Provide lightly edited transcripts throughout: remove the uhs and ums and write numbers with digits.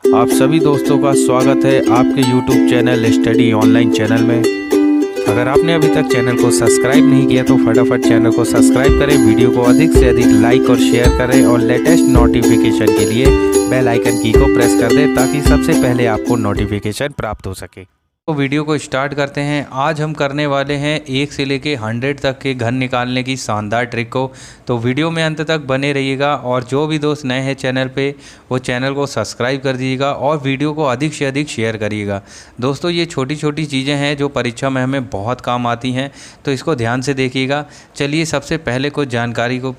आप सभी दोस्तों का स्वागत है आपके YouTube channel study online channel में। अगर आपने अभी तक चैनल को सब्सक्राइब नहीं किया तो फटाफट चैनल को सब्सक्राइब करें, वीडियो को अधिक से अधिक लाइक और शेयर करें और लेटेस्ट नोटिफिकेशन के लिए बेल आइकन की को प्रेस कर दें ताकि सबसे पहले आपको नोटिफिकेशन प्राप्त हो सके। तो वीडियो को स्टार्ट करते हैं। आज हम करने वाले हैं 1 से लेके 100 तक के घन निकालने की शानदार ट्रिक को। तो वीडियो में अंत तक बने रहिएगा और जो भी दोस्त नए हैं चैनल पे वो चैनल को सब्सक्राइब कर दीजिएगा और वीडियो को अधिक से अधिक शेयर करिएगा। दोस्तों ये छोटी छोटी चीज़ें हैं जो परीक्षा में हमें बहुत काम आती हैं, तो इसको ध्यान से देखिएगा। चलिए सबसे पहले कुछ जानकारी को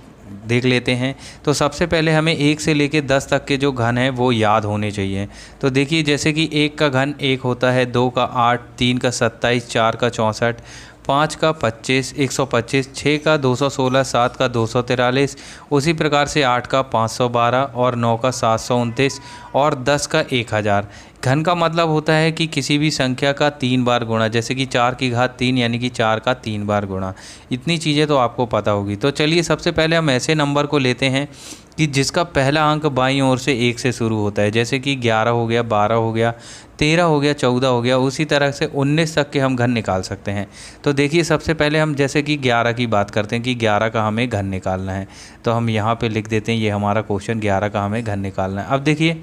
देख लेते हैं। तो सबसे पहले हमें 1 से लेकर 10 तक के जो घन हैं वो याद होने चाहिए। तो देखिए जैसे कि 1 का घन 1 होता है, 2 का 8, 3 का 27, 4 का 64, 5 का 25, 125, 6 का 216, 7 का 243, उसी प्रकार से 8 का 512 और 9 का 729 और 10 का 1000। घन का मतलब होता है कि किसी भी संख्या का 3 बार गुणा, जैसे कि 4 की घात 3 यानी कि 4 का 3 बार गुणा। इतनी चीज़ें तो आपको पता होगी। तो चलिए सबसे पहले हम ऐसे नंबर को लेते हैं कि जिसका पहला अंक बाईं ओर से 1 से शुरू होता है, जैसे कि 11 हो गया, 12 हो गया, 13 हो गया, 14 हो गया। उसी तरह से 19 तक के हम घन निकाल सकते हैं। तो देखिए सबसे पहले हम जैसे कि 11 की बात करते हैं कि 11 का हमें घन निकालना है। तो हम यहाँ पे लिख देते हैं, ये हमारा क्वेश्चन 11 का हमें घन निकालना है। अब देखिए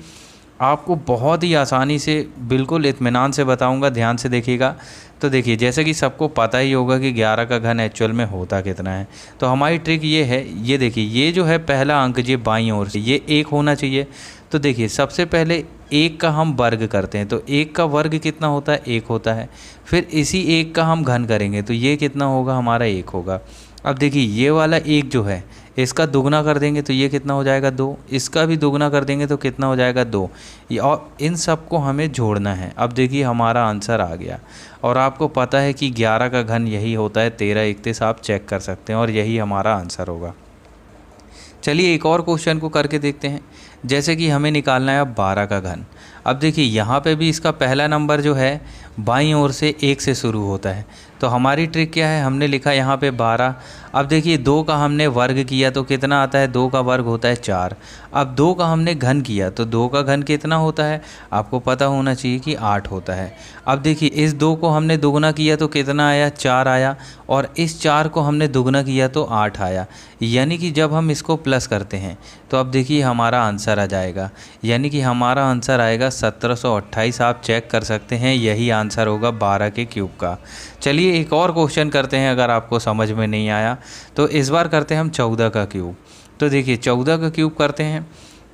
आपको बहुत ही आसानी से बिल्कुल इत्मीनान से बताऊंगा, ध्यान से देखिएगा। तो देखिए जैसे कि सबको पता ही होगा कि 11 का घन एक्चुअल में होता कितना है। तो हमारी ट्रिक ये है, ये देखिए ये जो है पहला अंक ये बाईं ओर से ये 1 होना चाहिए। तो देखिए सबसे पहले 1 का हम वर्ग करते हैं, तो 1 का वर्ग कितना होता है, 1 होता है। फिर इसी 1 का हम घन करेंगे तो ये कितना होगा, हमारा 1 होगा। अब देखिए ये वाला 1 जो है इसका दुगना कर देंगे तो ये कितना हो जाएगा, 2। इसका भी दुगना कर देंगे तो कितना हो जाएगा, 2। और इन सब को हमें जोड़ना है। अब देखिए हमारा आंसर आ गया और आपको पता है कि 11 का घन यही होता है, 13 31 आप चेक कर सकते हैं और यही हमारा आंसर होगा। चलिए एक और क्वेश्चन को करके देखते हैं। जैसे कि हमें निकालना है अब 12 का घन। अब देखिए यहाँ पे भी इसका पहला नंबर जो है बाईं ओर से 1 से शुरू होता है। तो हमारी ट्रिक क्या है, हमने लिखा यहाँ पे 12। अब देखिए 2 का हमने वर्ग किया तो कितना आता है, 2 का वर्ग होता है 4। अब 2 का हमने घन किया तो 2 का घन कितना होता है, आपको पता होना चाहिए कि 8 होता है। अब देखिए इस 2 को हमने दुगना किया तो कितना आया, 4 आया। और इस 4 को हमने दुगना किया तो 8 आया। यानी कि जब हम इसको प्लस करते हैं तो अब देखिए हमारा आंसर आ जाएगा, यानी कि हमारा आंसर आएगा 1728। आप चेक कर सकते हैं, यही आंसर होगा 12 के क्यूब का। चलिए एक और क्वेश्चन करते हैं, अगर आपको समझ में नहीं आया तो इस बार करते हैं हम 14 का क्यूब। तो देखिए 14 का क्यूब करते हैं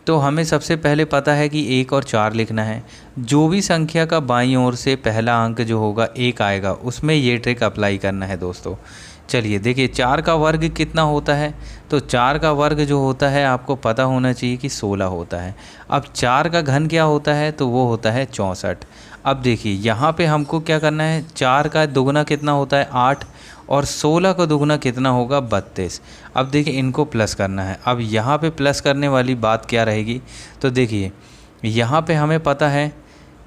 तो हमें सबसे पहले पता है कि 1 और 4 लिखना है। जो भी संख्या का बाईं ओर से पहला अंक जो होगा 1 आएगा उसमें ये ट्रिक अप्लाई करना है दोस्तों। चलिए देखिए 4 का वर्ग कितना होता है, तो 4 का वर्ग जो होता है आपको पता होना चाहिए कि 16 होता है। अब 4 का घन क्या होता है, तो वो होता है 64। अब देखिए यहाँ पे हमको क्या करना है, 4 का दुगना कितना होता है 8 और 16 का दुगना कितना होगा 32। अब देखिए इनको प्लस करना है। अब यहाँ पे प्लस करने वाली बात क्या रहेगी, तो देखिए यहाँ पे हमें पता है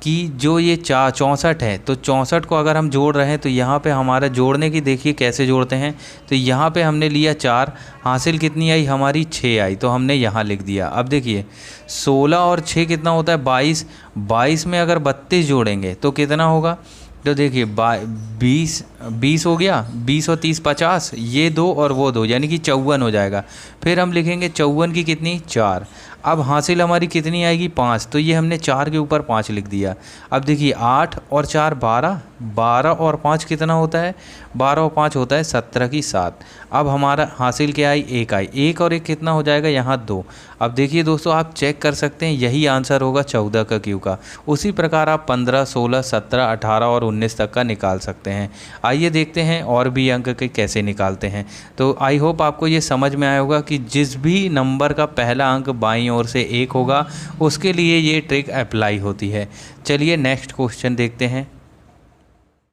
कि जो ये 64 है तो 64 को अगर हम जोड़ रहे हैं तो यहाँ पे हमारा जोड़ने की देखिए कैसे जोड़ते हैं। तो यहाँ पे हमने लिया 4, हासिल कितनी आई हमारी 6 आई, तो हमने यहाँ लिख दिया। अब देखिए 16 और 6 कितना होता है 22। 22 में अगर 32 जोड़ेंगे तो कितना होगा, तो देखिए 20 हो गया, 20 और 30 50, ये 2 और वो 2 यानी कि 54 हो जाएगा। फिर हम लिखेंगे 54 की कितनी 4। अब हासिल हमारी कितनी आएगी 5, तो ये हमने 4 के ऊपर 5 लिख दिया। अब देखिए 8 और 4 12, 12 और 5 कितना होता है, 12 और 5 होता है 17 की 7। अब हमारा हासिल क्या आई 1 आई, 1 और 1 कितना हो जाएगा यहाँ 2। अब देखिए दोस्तों आप चेक कर सकते हैं यही आंसर होगा 14 का क्यू का। उसी प्रकार आप 15 16 17 18 और 19 तक का निकाल सकते हैं। आइए देखते हैं और भी अंक के कैसे निकालते हैं। तो आई होप आपको ये समझ में आया होगा कि जिस भी नंबर का पहला अंक बाईं ओर से 1 होगा उसके लिए ये ट्रिक अप्लाई होती है। चलिए नेक्स्ट क्वेश्चन देखते हैं।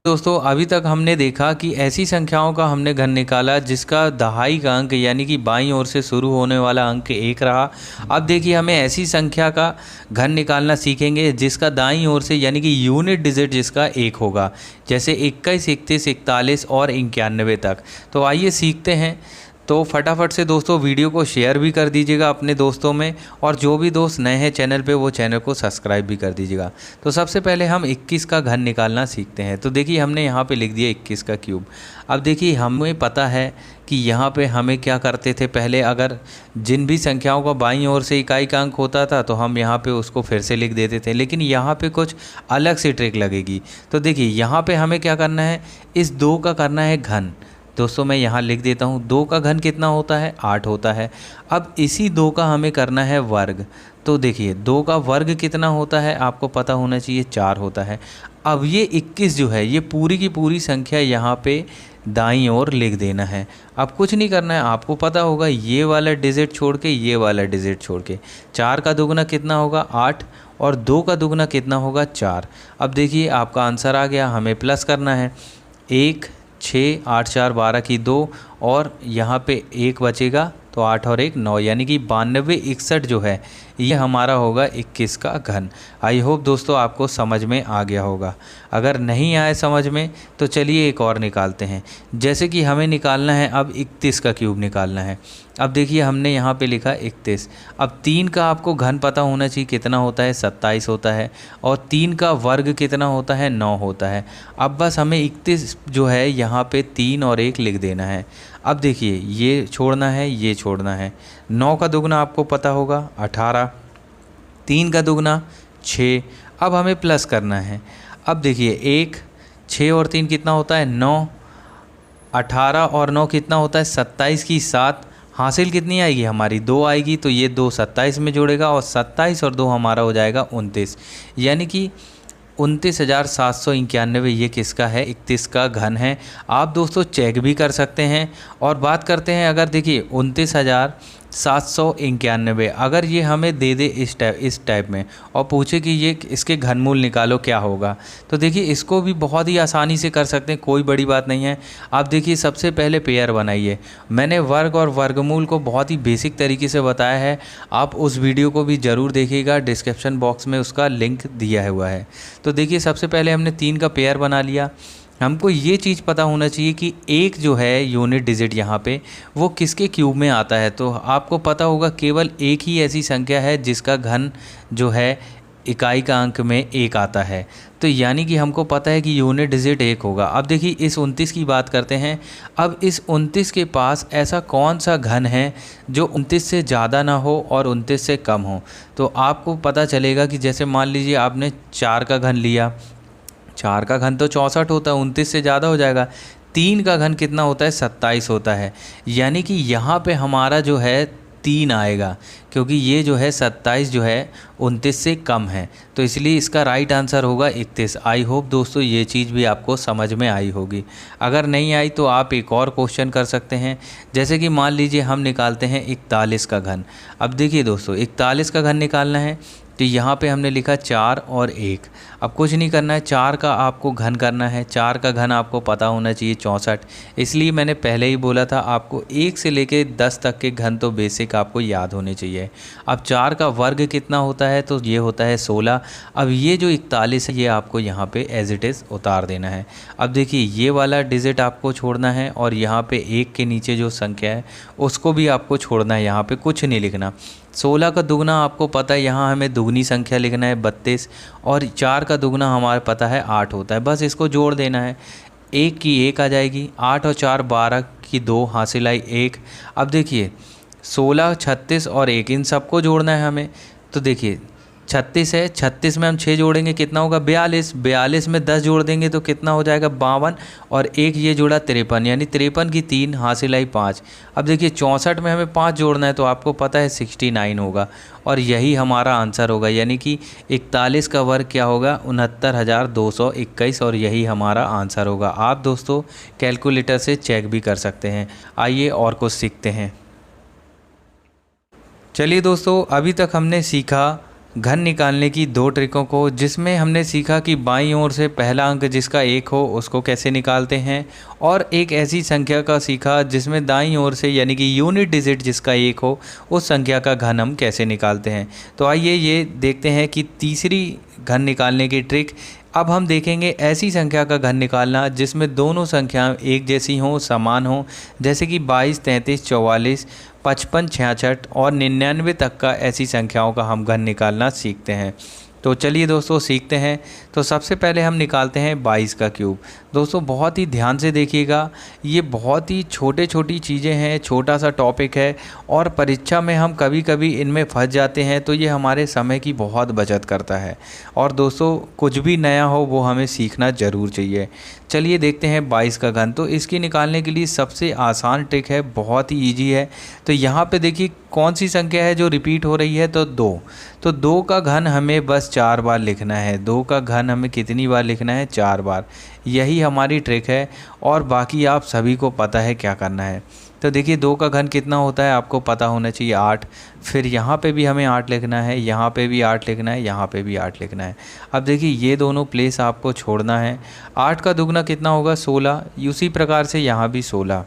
दोस्तों अभी तक हमने देखा कि ऐसी संख्याओं का हमने घन निकाला जिसका दहाई का अंक यानी कि बाईं ओर से शुरू होने वाला अंक 1 रहा। अब देखिए हमें ऐसी संख्या का घन निकालना सीखेंगे जिसका दाईं ओर से यानी कि यूनिट डिजिट जिसका 1 होगा, जैसे 21 31 41 और 91 तक। तो आइए सीखते हैं। तो फटाफट से दोस्तों वीडियो को शेयर भी कर दीजिएगा अपने दोस्तों में, और जो भी दोस्त नए हैं चैनल पे वो चैनल को सब्सक्राइब भी कर दीजिएगा। तो सबसे पहले हम 21 का घन निकालना सीखते हैं। तो देखिए हमने यहाँ पे लिख दिया 21 का क्यूब। अब देखिए हमें पता है कि यहाँ पे हमें क्या करते थे पहले, अगर जिन भी संख्याओं का बाईं ओर से इकाई का अंक होता था तो हम यहाँ पे उसको फिर से लिख देते थे, लेकिन यहाँ पे कुछ अलग सी ट्रिक लगेगी। तो देखिए यहाँ पे हमें क्या करना है, इस 2 का करना है घन। दोस्तों मैं यहाँ लिख देता हूँ, 2 का घन कितना होता है, 8 होता है। अब इसी 2 का हमें करना है वर्ग। तो देखिए 2 का वर्ग कितना होता है, आपको पता होना चाहिए, 4 होता है। अब ये 21 जो है ये पूरी की पूरी संख्या यहाँ पे दाईं ओर लिख देना है। अब कुछ नहीं करना है, आपको पता होगा ये वाला डिजिट छोड़ के ये वाला डिजिट छोड़ के 4 का दुगना कितना होगा, 8, और 2 का दुगना कितना होगा, 4। अब देखिए आपका आंसर आ गया। हमें प्लस करना है, 1, 6, 8, 4, 12 की 2, और यहाँ पे 1 बचेगा तो 8 और 1 9, यानी कि 92 61 जो है ये हमारा होगा 21 का घन। आई होप दोस्तों आपको समझ में आ गया होगा। अगर नहीं आए समझ में तो चलिए एक और निकालते हैं। जैसे कि हमें निकालना है अब 31 का क्यूब निकालना है। अब देखिए हमने यहाँ पे लिखा 31। अब 3 का आपको घन पता होना चाहिए कितना होता है, 27 होता है, और 3 का वर्ग कितना होता है, 9 होता है। अब बस हमें 31 जो है यहाँ पे 3 और 1 लिख देना है। अब देखिए ये छोड़ना है, ये छोड़ना है। 9 का दुगना आपको पता होगा 18, 3 का दुगना 6। अब हमें प्लस करना है। अब देखिए 1, 6 और 3 कितना होता है, 9, 18 और 9 कितना होता है, 27 की 7। हासिल कितनी आएगी हमारी, 2 आएगी, तो ये 2 27 में जोड़ेगा, और 27 और 2 हमारा हो जाएगा 29, यानी कि 29,791 ये किसका है, 31 का घन है। आप दोस्तों चेक भी कर सकते हैं। और बात करते हैं, अगर देखिए 29,791 अगर ये हमें दे दे इस टाइप में और पूछे कि ये इसके घनमूल निकालो क्या होगा, तो देखिए इसको भी बहुत ही आसानी से कर सकते हैं, कोई बड़ी बात नहीं है। आप देखिए सबसे पहले पेयर बनाइए। मैंने वर्ग और वर्गमूल को बहुत ही बेसिक तरीके से बताया है, आप उस वीडियो को भी ज़रूर देखिएगा, डिस्क्रिप्शन बॉक्स में उसका लिंक दिया हुआ है। तो देखिए सबसे पहले हमने 3 का पेयर बना लिया। हमको ये चीज़ पता होना चाहिए कि 1 जो है यूनिट डिजिट यहाँ पे वो किसके क्यूब में आता है। तो आपको पता होगा केवल एक ही ऐसी संख्या है जिसका घन जो है इकाई का अंक में 1 आता है, तो यानी कि हमको पता है कि यूनिट डिजिट 1 होगा। अब देखिए इस 29 की बात करते हैं। अब इस 29 के पास ऐसा कौन सा घन है जो 29 से ज़्यादा ना हो और 29 से कम हो। तो आपको पता चलेगा कि जैसे मान लीजिए आपने 4 का घन लिया, 4 का घन तो 64 होता है, 29 से ज़्यादा हो जाएगा। 3 का घन कितना होता है, 27 होता है, यानी कि यहाँ पे हमारा जो है 3 आएगा, क्योंकि ये जो है 27 जो है 29 से कम है, तो इसलिए इसका राइट आंसर होगा 31। आई होप दोस्तों ये चीज़ भी आपको समझ में आई होगी। अगर नहीं आई तो आप एक और क्वेश्चन कर सकते हैं। जैसे कि मान लीजिए हम निकालते हैं 41 का घन। अब देखिए दोस्तों 41 का घन निकालना है, तो यहाँ पे हमने लिखा 4 और 1। अब कुछ नहीं करना है, 4 का आपको घन करना है। 4 का घन आपको पता होना चाहिए 64, इसलिए मैंने पहले ही बोला था आपको 1 से लेके 10 तक के घन तो बेसिक आपको याद होने चाहिए। अब 4 का वर्ग कितना होता है, तो ये होता है 16। अब ये जो 41 है ये आपको यहाँ पे एज इट इज़ उतार देना है। अब देखिए ये वाला डिजिट आपको छोड़ना है, और यहाँ पे 1 के नीचे जो संख्या है उसको भी आपको छोड़ना है, यहाँ पे कुछ नहीं लिखना। 16 का दुगना आपको पता है, यहाँ हमें दुगनी संख्या लिखना है 32, और 4 का दुगना हमारे पता है 8 होता है, बस इसको जोड़ देना है। 1 की 1 आ जाएगी, 8 और 4 12 की 2 हासिल आई 1। अब देखिए 16, 36 और 1 इन सबको जोड़ना है हमें। तो देखिए 36 है, 36 में हम 6 जोड़ेंगे कितना होगा 42, 42 में 10 जोड़ देंगे तो कितना हो जाएगा 52, और 1 ये जोड़ा 53, यानी 53 की 3 हासिल आई 5। अब देखिए 64 में हमें 5 जोड़ना है, तो आपको पता है 69 होगा, और यही हमारा आंसर होगा, यानी कि 41 का वर्ग क्या होगा 69,221, और यही हमारा आंसर होगा। आप दोस्तों कैलकुलेटर से चेक भी कर सकते हैं। आइए और कुछ सीखते हैं। चलिए दोस्तों अभी तक हमने सीखा घन निकालने की 2 ट्रिकों को, जिसमें हमने सीखा कि बाईं ओर से पहला अंक जिसका 1 हो उसको कैसे निकालते हैं, और एक ऐसी संख्या का सीखा जिसमें दाईं ओर से यानी कि यूनिट डिजिट जिसका 1 हो उस संख्या का घन हम कैसे निकालते हैं। तो आइए ये देखते हैं कि तीसरी घन निकालने की ट्रिक अब हम देखेंगे ऐसी संख्या का घन निकालना जिसमें दोनों संख्याएं एक जैसी हों, समान हों, जैसे कि 22, 33, 44, 55, 66 और 99 तक का ऐसी संख्याओं का हम घन निकालना सीखते हैं। तो चलिए दोस्तों सीखते हैं। तो सबसे पहले हम निकालते हैं 22 का क्यूब। दोस्तों बहुत ही ध्यान से देखिएगा, ये बहुत ही छोटी चीज़ें हैं, छोटा सा टॉपिक है और परीक्षा में हम कभी कभी इनमें फंस जाते हैं, तो ये हमारे समय की बहुत बचत करता है। और दोस्तों कुछ भी नया हो वो हमें सीखना ज़रूर चाहिए। चलिए देखते हैं 22 का घन। तो इसकी निकालने के लिए सबसे आसान ट्रिक है, बहुत ही ईजी है। तो यहाँ पे देखिए कौन सी संख्या है जो रिपीट हो रही है, तो 2। तो 2 का घन हमें बस 4 बार लिखना है। 2 का घन हमें कितनी बार लिखना है, 4 बार। यही हमारी ट्रिक है और बाकी आप सभी को पता है क्या करना है। तो देखिए 2 का घन कितना होता है आपको पता होना चाहिए, 8। फिर यहाँ पे भी हमें 8 लिखना है, यहाँ पे भी 8 लिखना है, यहाँ पे भी 8 लिखना है। अब देखिए ये दोनों प्लेस आपको छोड़ना है। 8 का दुगना कितना होगा, 16। उसी प्रकार से यहाँ भी 16।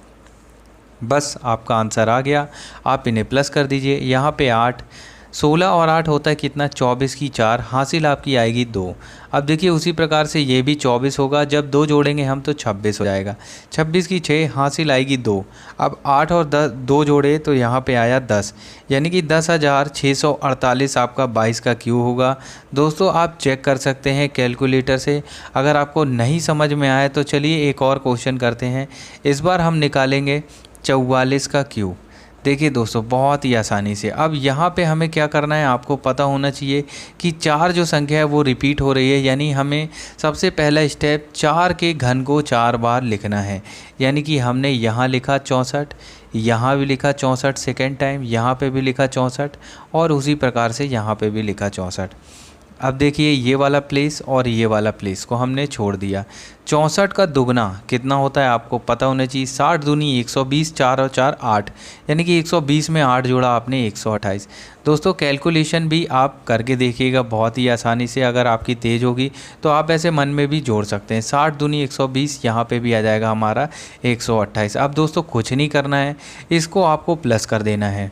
बस आपका आंसर आ गया, आप इन्हें प्लस कर दीजिए। यहाँ पे 8, 16 और 8 होता है कितना, 24 की 4, हासिल आपकी आएगी 2। अब देखिए उसी प्रकार से ये भी 24 होगा, जब 2 जोड़ेंगे हम तो 26 हो जाएगा। 26 की 6, हासिल आएगी 2। अब 8 और 2 जोड़े तो यहाँ पे आया 10, यानी कि 10,648 आपका 22 का क्यू होगा। दोस्तों आप चेक कर सकते हैं कैलकुलेटर से। अगर आपको नहीं समझ में आए तो चलिए एक और क्वेश्चन करते हैं। इस बार हम निकालेंगे 44 का क्यूब। देखिए दोस्तों बहुत ही आसानी से। अब यहाँ पे हमें क्या करना है, आपको पता होना चाहिए कि 4 जो संख्या है वो रिपीट हो रही है, यानी हमें सबसे पहला स्टेप 4 के घन को 4 बार लिखना है। यानी कि हमने यहाँ लिखा 64, यहाँ भी लिखा 64 सेकेंड टाइम, यहाँ पे भी लिखा 64 और उसी प्रकार से यहाँ पे भी लिखा 64। अब देखिए ये वाला प्लेस और ये वाला प्लेस को हमने छोड़ दिया। 64 का दुगना कितना होता है आपको पता होना चाहिए, 60 दूनी 120, 4 और 4 8, यानी कि 120 में 8 जोड़ा आपने 128। दोस्तों कैलकुलेशन भी आप करके देखिएगा बहुत ही आसानी से, अगर आपकी तेज़ होगी तो आप ऐसे मन में भी जोड़ सकते हैं। 60 दूनी 120, यहाँ पे भी आ जाएगा हमारा 128। अब दोस्तों कुछ नहीं करना है, इसको आपको प्लस कर देना है।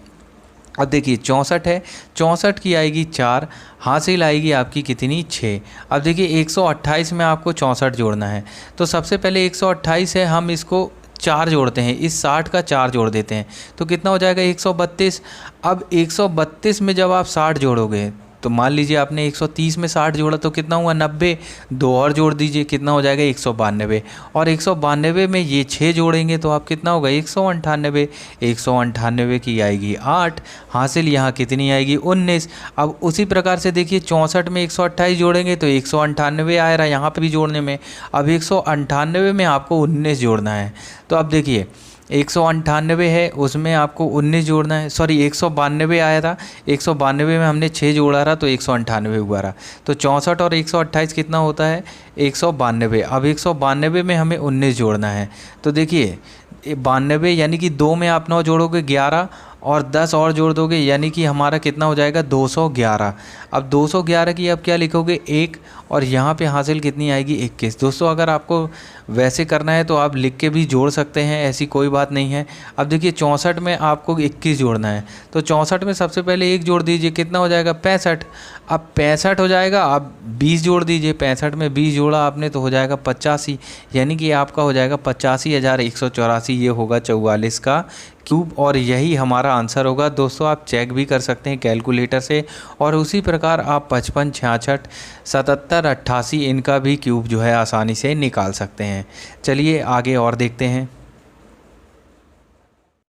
अब देखिए 64 है, 64 की आएगी 4, हासिल आएगी आपकी कितनी, 6। अब देखिए 128 में आपको 64 जोड़ना है। तो सबसे पहले 128 है, हम इसको 4 जोड़ते हैं, इस 60 का 4 जोड़ देते हैं तो कितना हो जाएगा 132। अब 132 में जब आप 60 जोड़ोगे तो मान लीजिए आपने 130 में 60 जोड़ा तो कितना हुआ 90। 2 और जोड़ दीजिए, कितना हो जाएगा 192। और 192 में ये 6 जोड़ेंगे तो आप कितना होगा 198। 198 की आएगी 8, हासिल यहाँ कितनी आएगी 19। अब उसी प्रकार से देखिए 64 में 128 जोड़ेंगे तो 198 आया रहा यहाँ पे भी जोड़ने में। अब 198 में आपको 19 जोड़ना है। तो अब देखिए 198 है, उसमें आपको 19 जोड़ना है। सॉरी 192 आया था, 192 में हमने 6 जोड़ा रहा तो 198 हुआ रहा। तो 64 और 128 कितना होता है 192। अब 192 में हमें 19 जोड़ना है। तो देखिए 92 यानी कि 2 में आप 9 जोड़ोगे 11 और 10 और जोड़ दोगे, यानी कि हमारा कितना हो जाएगा 211। अब 211 की अब क्या लिखोगे 1 और यहाँ पे हासिल कितनी आएगी 21। दोस्तों अगर आपको वैसे करना है तो आप लिख के भी जोड़ सकते हैं, ऐसी कोई बात नहीं है। अब देखिए 64 में आपको 21 जोड़ना है तो 64 में सबसे पहले 1 जोड़ दीजिए, कितना हो जाएगा 65। अब 65 हो जाएगा, अब 20 जोड़ दीजिए, 65 में 20 जोड़ा आपने तो हो जाएगा 85, यानी कि आपका हो जाएगा 85,184। ये होगा 44 का क्यूब और यही हमारा आंसर होगा। दोस्तों आप चेक भी कर सकते हैं कैलकुलेटर से और उसी प्रकार आप 55, 66, 77, 88 इनका भी क्यूब जो है आसानी से निकाल सकते हैं। चलिए आगे और देखते हैं।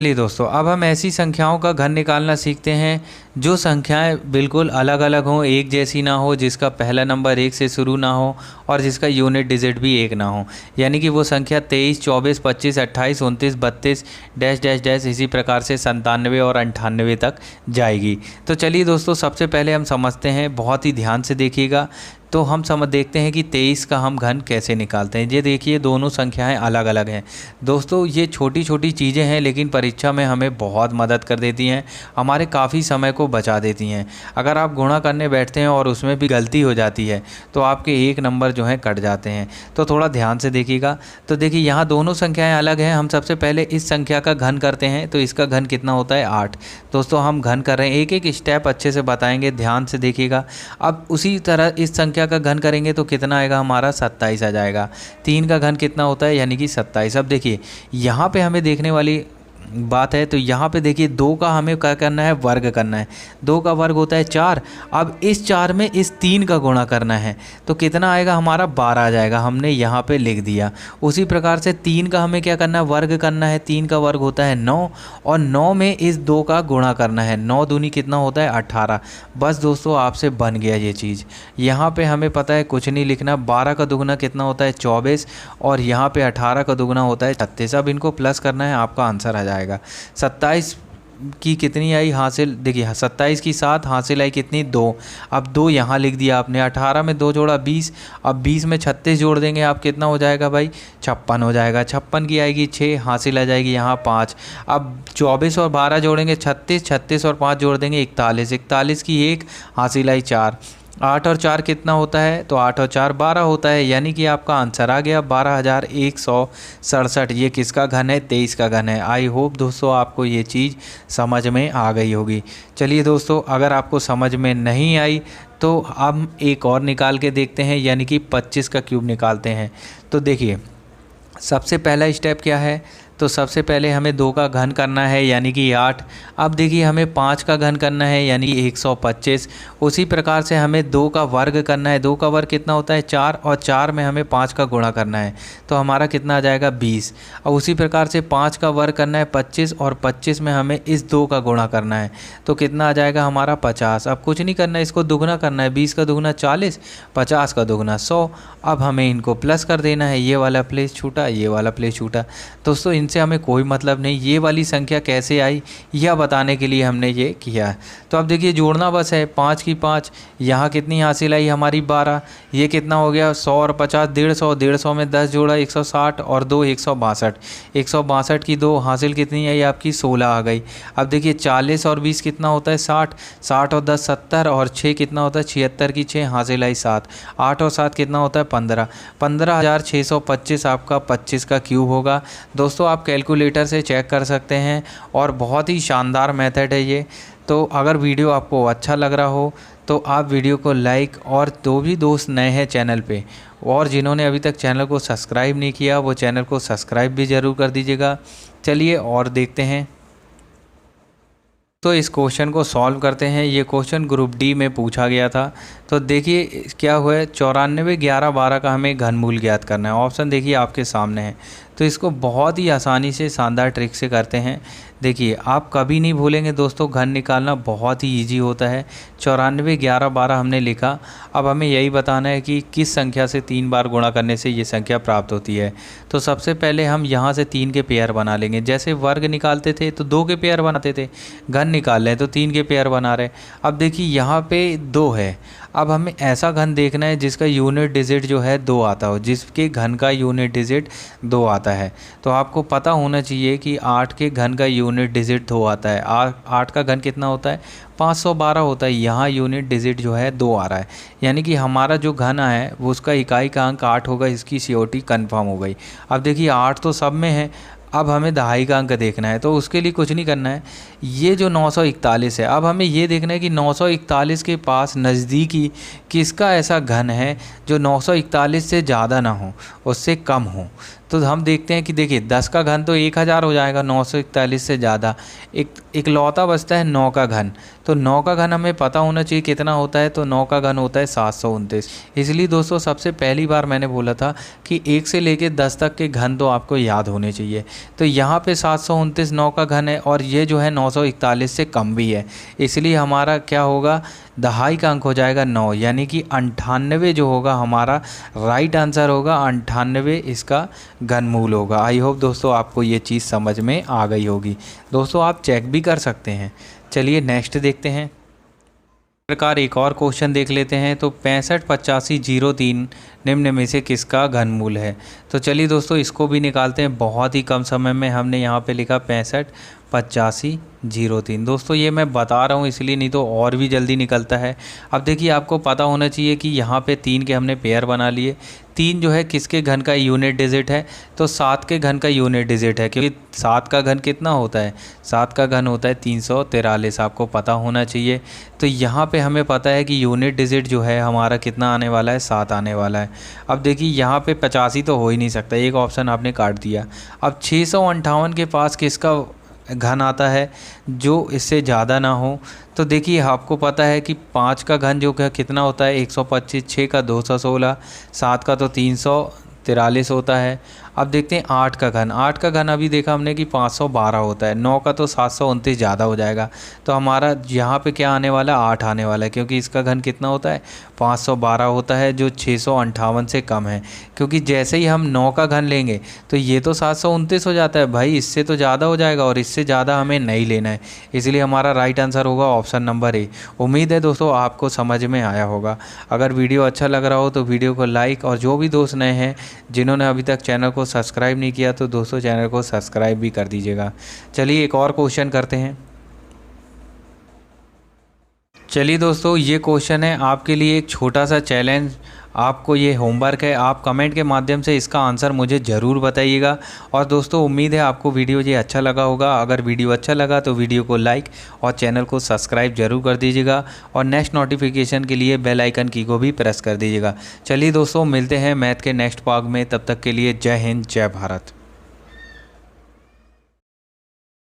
चलिए दोस्तों अब हम ऐसी संख्याओं का घन निकालना सीखते हैं जो संख्याएं बिल्कुल अलग अलग हों, एक जैसी ना हो, जिसका पहला नंबर 1 से शुरू ना हो और जिसका यूनिट डिजिट भी 1 ना हो। यानी कि वो संख्या 23, 24, 25, 28, 29, 32 डैश डैश डैश इसी प्रकार से 97 और 98 तक जाएगी। तो चलिए दोस्तों सबसे पहले हम समझते हैं, बहुत ही ध्यान से देखिएगा। तो हम समझ देखते हैं कि 23 का हम घन कैसे निकालते हैं। ये देखिए दोनों संख्याएं अलग अलग हैं। दोस्तों ये छोटी छोटी चीज़ें हैं लेकिन परीक्षा में हमें बहुत मदद कर देती हैं, हमारे काफ़ी समय को बचा देती हैं। अगर आप गुणा करने बैठते हैं और उसमें भी गलती हो जाती है तो आपके 1 नंबर जो हैं कट जाते हैं। तो थोड़ा ध्यान से देखिएगा। तो देखिए यहाँ दोनों संख्याएँ अलग हैं। हम सबसे पहले इस संख्या का घन करते हैं तो इसका घन कितना होता है 8। दोस्तों हम घन कर रहे हैं, एक एक स्टेप अच्छे से बताएँगे, ध्यान से देखिएगा। अब उसी तरह इस संख्या संख्या का घन करेंगे तो कितना आएगा हमारा 27 आ जाएगा। 3 का घन कितना होता है यानी कि 27। अब देखिए यहाँ पे हमें देखने वाली बात है, तो यहाँ पे देखिए 2 का हमें क्या करना है, वर्ग करना है। 2 का वर्ग होता है 4। अब इस 4 में इस 3 का गुणा करना है तो कितना आएगा हमारा 12 आ जाएगा, हमने यहाँ पे लिख दिया। उसी प्रकार से 3 का हमें क्या करना है, वर्ग करना है। 3 का वर्ग होता है 9 और 9 में इस 2 का गुणा करना है। 9 दूनी कितना होता है 18। बस दोस्तों आपसे बन गया ये चीज़। यहाँ पर हमें पता है कुछ नहीं लिखना। 12 का दुगुना कितना होता है 24 और यहाँ पर 18 का दुगुना होता है 36। अब इनको प्लस करना है, आपका आंसर आ जाएगा। 27 की कितनी आई हासिल, देखिए 27 की 7 हासिल आई कितनी 2। अब 2 यहाँ लिख दिया आपने। 18 में 2 जोड़ा 20। अब 20 में 36 जोड़ देंगे आप, कितना हो जाएगा भाई 56 हो जाएगा। 56 की आएगी 6 हासिल आ जाएगी यहाँ 5। अब 24 और 12 जोड़ेंगे 36। 36 और 5 जोड़ देंगे 41। 41 की 1 हासिल आई 4। 8 और 4 कितना होता है, तो 8 और 4 12 होता है, यानी कि आपका आंसर आ गया 12,167। ये किसका घन है, 23 का घन है। आई होप दोस्तों आपको ये चीज़ समझ में आ गई होगी। चलिए दोस्तों, अगर आपको समझ में नहीं आई तो हम एक और निकाल के देखते हैं, यानी कि 25 का क्यूब निकालते हैं। तो देखिए सबसे पहला स्टेप क्या है, तो सबसे पहले हमें 2 का घन करना है यानी कि 8। अब देखिए हमें 5 का घन करना है यानी कि 125। उसी प्रकार से हमें 2 का वर्ग करना है। 2 का वर्ग कितना होता है 4 और 4 में हमें 5 का गुणा करना है तो हमारा कितना आ जाएगा 20। और उसी प्रकार से 5 का वर्ग करना है 25 और 25 में हमें इस 2 का गुणा करना है तो कितना आ जाएगा हमारा 50। अब कुछ नहीं करना है, इसको दुगना करना है। 20 का दुगना 40, 50 का दुगना 100। अब हमें इनको प्लस कर देना है। ये वाला प्लेस छूटा, ये वाला प्लेस छूटा। दोस्तों इनसे हमें कोई मतलब नहीं, ये वाली संख्या कैसे आई यह बताने के लिए हमने ये किया है। तो अब देखिए जोड़ना बस है। 5 की 5, यहाँ कितनी हासिल आई हमारी 12। ये कितना हो गया 100 और 50 150। 150 में 10 जोड़ा 160 और 2 162। 162 की 2 हासिल कितनी आई आपकी 16 आ गई। अब देखिए 40 और 20 कितना होता है 60। 60 और 10 70 और 6 कितना होता है 76 की 6 हासिल आई 7। 8 और 7 कितना होता है 15। 15,625 आपका 25 का क्यूब होगा। दोस्तों आप कैलकुलेटर से चेक कर सकते हैं और बहुत ही शानदार मेथड है ये। तो अगर वीडियो आपको अच्छा लग रहा हो तो आप वीडियो को लाइक, और जो भी दोस्त नए हैं चैनल पे और जिन्होंने अभी तक चैनल को सब्सक्राइब नहीं किया वो चैनल को सब्सक्राइब भी ज़रूर कर दीजिएगा। चलिए और देखते हैं, तो इस क्वेश्चन को सॉल्व करते हैं। ये क्वेश्चन ग्रुप डी में पूछा गया था। तो देखिए क्या हुआ है, 94, 11, 12 का हमें घनमूल ज्ञात करना है। ऑप्शन देखिए आपके सामने है। तो इसको बहुत ही आसानी से शानदार ट्रिक से करते हैं। देखिए आप कभी नहीं भूलेंगे दोस्तों, घन निकालना बहुत ही इजी होता है। 94, 11, 12 हमने लिखा। अब हमें यही बताना है कि किस संख्या से 3 बार गुणा करने से ये संख्या प्राप्त होती है। तो सबसे पहले हम यहाँ से 3 के पेयर बना लेंगे। जैसे वर्ग निकालते थे तो 2 के पेयर बनाते थे, घन निकाल रहे हैं तो 3 के पेयर बना रहे। अब देखिए यहाँ पे 2 है। अब हमें ऐसा घन देखना है जिसका यूनिट डिजिट जो है 2 आता हो, जिसके घन का यूनिट डिजिट 2 आता है। तो आपको पता होना चाहिए कि 8 के घन का यूनिट डिजिट 2 आता है। 8 का घन कितना होता है 512 होता है। यहाँ यूनिट डिजिट जो है 2 आ रहा है, यानी कि हमारा जो घन है वो उसका इकाई का अंक 8 होगा। इसकी COT कन्फर्म हो गई। अब देखिए 8 तो सब में है, अब हमें दहाई का अंक देखना है। तो उसके लिए कुछ नहीं करना है, ये जो 941 है, अब हमें ये देखना है कि 941 के पास नज़दीकी किसका ऐसा घन है जो 941 से ज़्यादा ना हो, उससे कम हो। तो हम देखते हैं कि देखिए 10 का घन तो 1000 हो जाएगा, 941 से ज़्यादा। इकलौता बचता है 9 का घन। तो 9 का घन हमें पता होना चाहिए कितना होता है, तो 9 का घन होता है 729। इसलिए दोस्तों सबसे पहली बार मैंने बोला था कि 1 से लेकर 10 तक के घन तो आपको याद होने चाहिए। तो यहाँ पे 729 9 का घन है और ये जो है 941 से कम भी है, इसलिए हमारा क्या होगा, दहाई का अंक हो जाएगा 9, यानी कि 98 जो होगा हमारा राइट आंसर होगा। 98 इसका घनमूल होगा। आई होप दोस्तों आपको ये चीज़ समझ में आ गई होगी। दोस्तों आप चेक भी कर सकते हैं। चलिए नेक्स्ट देखते हैं। प्रकार एक और क्वेश्चन देख लेते हैं। तो 65, 85, 03 निम्न में से किसका घनमूल है। तो चलिए दोस्तों इसको भी निकालते हैं। बहुत ही कम समय में हमने यहाँ पे लिखा 65, 8503। दोस्तों ये मैं बता रहा हूँ इसलिए, नहीं तो और भी जल्दी निकलता है। अब देखिए आपको पता होना चाहिए कि यहाँ पे 3 के हमने पेयर बना लिए। 3 जो है किसके घन का यूनिट डिजिट है, तो 7 के घन का यूनिट डिजिट है, क्योंकि 7 का घन कितना होता है, 7 का घन होता है 343, आपको पता होना चाहिए। तो यहाँ पे हमें पता है कि यूनिट डिजिट जो है हमारा कितना आने वाला है, 7 आने वाला है। अब देखिए यहाँ पे 85 तो हो ही नहीं सकता, एक ऑप्शन आपने काट दिया। अब 658 के पास किसका घन आता है जो इससे ज़्यादा ना हो, तो देखिए आपको पता है कि 5 का घन जो कितना होता है 125, 6 का 216, 7 का तो 343 होता है। अब देखते हैं 8 का घन। 8 का घन अभी देखा हमने कि 512 होता है। 9 का तो 729 ज़्यादा हो जाएगा, तो हमारा यहाँ पे क्या आने वाला है, 8 आने वाला है, क्योंकि इसका घन कितना होता है 512 होता है, जो 658 से कम है। क्योंकि जैसे ही हम 9 का घन लेंगे तो ये तो 729 हो जाता है भाई, इससे तो ज़्यादा हो जाएगा और इससे ज़्यादा हमें नहीं लेना है, इसलिए हमारा राइट आंसर होगा ऑप्शन नंबर ए। उम्मीद है दोस्तों आपको समझ में आया होगा। अगर वीडियो अच्छा लग रहा हो तो वीडियो को लाइक, और जो भी दोस्त नए हैं जिन्होंने अभी तक चैनल को सब्सक्राइब नहीं किया तो दोस्तों चैनल को सब्सक्राइब भी कर दीजिएगा। चलिए एक और क्वेश्चन करते हैं। चलिए दोस्तों ये क्वेश्चन है आपके लिए एक छोटा सा चैलेंज, आपको ये होमवर्क है, आप कमेंट के माध्यम से इसका आंसर मुझे ज़रूर बताइएगा। और दोस्तों उम्मीद है आपको वीडियो ये अच्छा लगा होगा। अगर वीडियो अच्छा लगा तो वीडियो को लाइक और चैनल को सब्सक्राइब जरूर कर दीजिएगा, और नेक्स्ट नोटिफिकेशन के लिए बेल आइकन की को भी प्रेस कर दीजिएगा। चलिए दोस्तों मिलते हैं मैथ के नेक्स्ट पार्ट में, तब तक के लिए जय हिंद जय भारत।